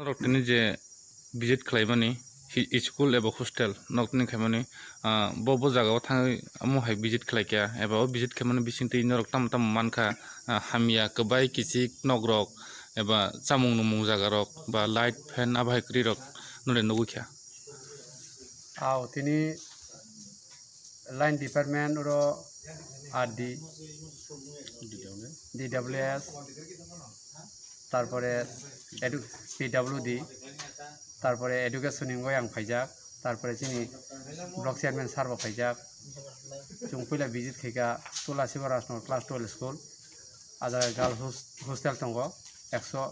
नरकनि जे visit खालामनानै school एबा hostel नरकनि खालामनानै बबे जायगायाव थाङै मुहाय विजिट खालामखाया एबा विजिट खालामनानै बिसिंथि नरक ताम ताम मानखा हामिया गोबाय किसिक नगरक एबा चामुं नुमुं जागारक बा लाइट फेन आबाहाय क्रिरक नुले नुगुख्या তিনি লাইন ডিপার্টমেন্ট র আরডি ডিডব্লিউএস তারপরে পিডব্লিউডি তারপরে এডুকেশন ইংগয় আং ফাইজাক তারপরে চিনি ব্লক চেয়ারম্যান সারবো ফাইজাক जों फैला विजिट खैका तुलासिक राजनगर क्लास 12 स्कुल आदा गार्ल्स हस्टेल दङ 100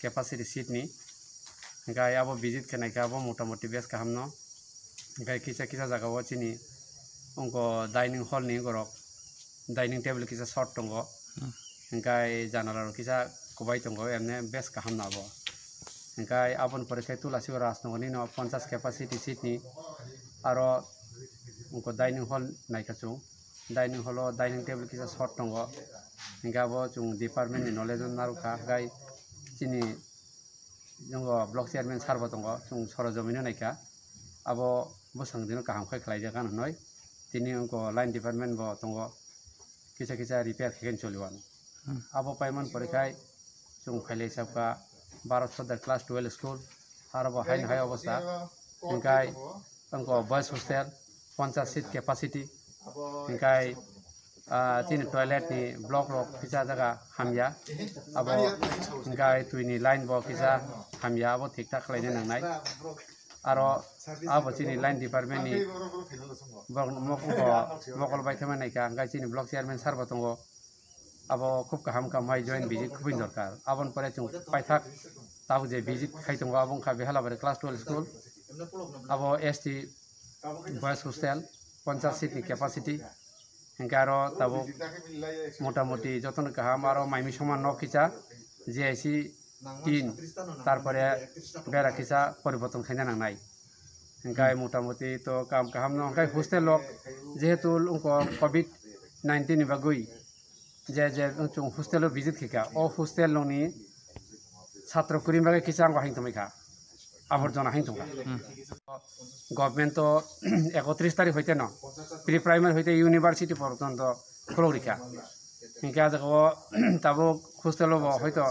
केपासिटी सीटनि गाय अब विजिट खैनायका अब मटामटी बेस गाहामनो गाय किसा किसा जागाव चिनि उनको डाइनिं हल नि गरक डाइनिं टेबल किसा शर्ट दङ गाय जानालार किसा कुबाय दङ एमने बेस गाहामनो अब गाय आबन परिखै तुलासिक राजनगरनि न 50 केपासिटी सीटनि आरो उनको डाइनिं हल नायखाचु डाइनिं हल डाइनिं टेबल किसा शर्ट दङ गाबो जों डिपार्टमेंट नि नलेज नारुखा गाय चिनि जोंगो ब्लक चेयरमैन सारबो दङ जों सरजमिनो नायखा आबो बोसां दिन गाहाम खाय खलाय जागा नय तिनि उनको लाइन डिपार्टमेंट बो दङ किसा किसा रिपेयर खेन चलिवान आबो पाइमन परिखाय जों फाइले हिसाबका भारतसदार क्लास 12 स्कुल आरो हाय हाय अवस्था गाय उनको बॉयज हॉस्टल 50 सीट कैपेसिटी गाय तीन टॉयलेट नि ब्लॉक रॉक किसा जगह हामिया अब गाय तुइनि लाइन बो किसा हामिया अब ठीक ठाक खालायनो नांनाय आरो अब चिनि लाइन डिपार्टमेंट नि मकल बायथामा नायका गाय चिनि ब्लॉक चेयरमैन सारबो दङ अब खूब गाहाम कामाय जॉइन विजिट खुबिन दरकार आबन परे जों पाइथाक ताबो जे विजिट खाय दङ अब खा बेहाला बारे क्लास 12 स्कुल अब एसटी बॉयज हॉस्टेल 50 सीट नि कैपेसिटी हिंकारो तब मोटामुटी जतन गाहाम आरो माइमी समान न किसा जेआईसी 3 तारपरे बेरा किसा परिवर्तन खायना नांनाय हिंकाय मोटामुटी तो काम गाहाम न हिंकाय हॉस्टेल लक जेहेतु उनको कोविड 19 नि बागै जे जों हॉस्टेल विजिट खिका ओ हॉस्टेल ननि छात्र कुरिम बागै किसा आंगो हाइन तमैखा आबर्जना हाइन तमका गवर्नमेंट तो 31 तारिख होते न प्री प्राइमारी होते यूनिवर्सिटी पर्यंत खुलौरिखा हिंका जगो तबो हॉस्टेल हयतो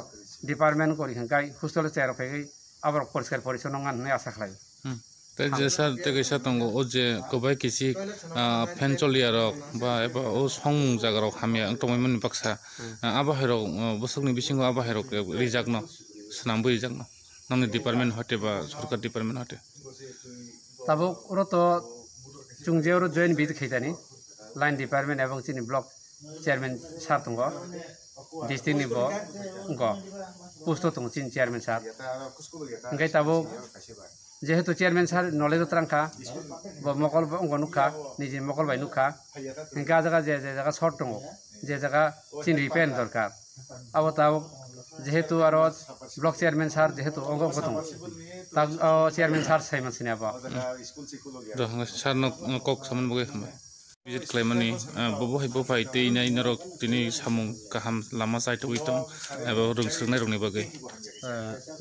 डिपार्टमेंट करि हिंकाय हॉस्टेल चेयर फैगै आबर परिष्कार परिच्छन्न नङा होननानै आसा खालायो ते जेसा तेगैसा दंगो ओ जे गोबाय किसि फेन चलियारक बा एबा ओ संमुं जागारक हामिया तमैमोन बाक्सा आबाहेरक बोसोरनि बिसिङाव आबाहेरक रिजाक न सनामबो रिजाक न नंनि डिपार्टमेंट हटे बा सरकार डिपार्टमेंट हटे तब तो चुंजेर join visit Khetani line department एवं चिनी ब्लॉक चेयरमैन सार दङ डिस्ट्रिक्ट नि बो उनको पोस्ट दङ चिन चेयरमैन सार ओंखाय तब जेहेतु चेयरमैन सार नलेज त्रांखा बो मकल उनको नुखा निजे मकल बाय नुखा हिंका जगह जे जगह शर्ट दङ जे जगह चिन रिपेयर दरकार अब तब जेहेतु आरो ब्लॉक चेयरमैन सार जेहेतु अंग दङ तब चेयरमैन सार साइमन सिनाबा सार न कक सामन बगे खमा विजिट खालामनानै बबहाय बबहाय दैनाय नरक दिनै सामुं गाहाम लामा साइटआव दं एबा रोंस्रोंनाय रंनि बागै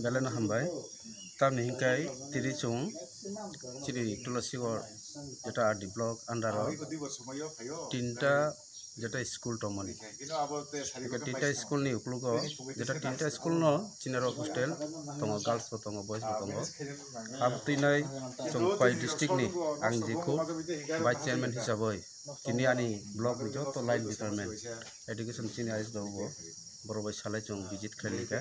बेलानो हामबाय तामनि हिंकाय तिरि चुं चिरि तुलसीगर जेटा आरडी ब्लॉक अंडार तीनटा जेटा स्कूल टमनी तीनटा स्कूल नि उपलुगो जेटा तीनटा स्कूल न चिनारो हॉस्टेल दङ गर्ल्स बो दङ बॉयज बो दङ अब तिनै जों फाइ डिस्ट्रिक्ट नि आं जेखौ भाइस चेयरमैन हिसाबै तिनि आनि ब्लॉक नि जत लाइन डिपार्टमेंट एडुकेशन चिनि आइस दङबो बरबाय सालाय जों विजिट खालायका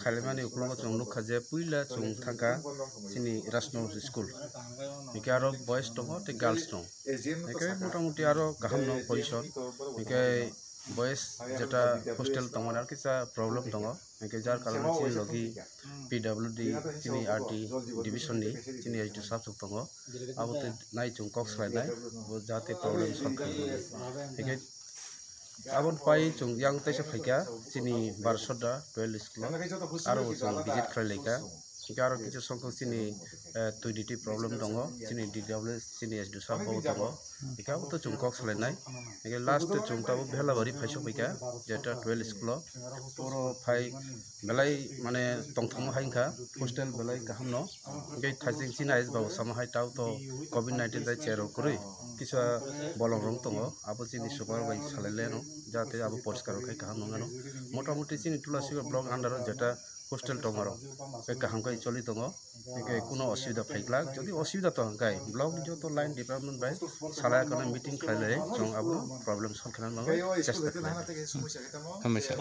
खालामनानै उपलुगो जों नुखा जे पुइला जों थांका चिनि राजनगर स्कूल बिके आरो बॉयज दङ ते गर्ल्स दङ बिके मोटामुटी आरो गाहाम न पजिशन बिके बॉयज जेटा हॉस्टेल दङ आरो किसा प्रॉब्लम दङ बिके जार कारण चिनि लगी पीडब्ल्यूडी चिनि आरटी डिविजन नि चिनि आइटु साबजेक्ट दङ आबोते नाय जों कक्स लायनाय जाते प्रॉब्लम सल्व खालामनो बिके आबन पाई जों yang तैसे फैका चिनि बारसदा 12 स्कुल आरो जों विजिट खालायका Garo কিছু সংখ্যক চিনি টুইডিটি প্রবলেম দङ চিনি ডিডব্লিউ চিনি এস দুসা বাউ দङ একাও তো চুংকক সালাইনাই একে লাস্ট চুংটাও বেলা বারি ফাইসো ফैका যেটা 12 স্কুল পুরো ফাই বেলাই মানে তংথম হাইনখা হোস্টেল বেলাই কাহাম ন গে থাজিং চিনাইস বাউ সামহাই তাও তো কোভিড 19 দাই চেরো করি কিছু বলং রং দङ আবো চিনি সুপার বাই সালাইলে ন যাতে আবো পরিষ্কার খাই কাহাম নঙানো মোটামুটি চিনি তুলাসিগড় ব্লক আন্ডার যেটা হোস্টেল টমারো बे काहामकाय चली दङ एके कुनो असुविधा फैग्ला जदि असुविधा तो हंकाय ब्लॉक जो तो लाइन डिपार्टमेंट बाय साला कने मीटिंग खालाय जों आबो प्रॉब्लम सल्व खालामनो चेष्टा खालामो हमेशा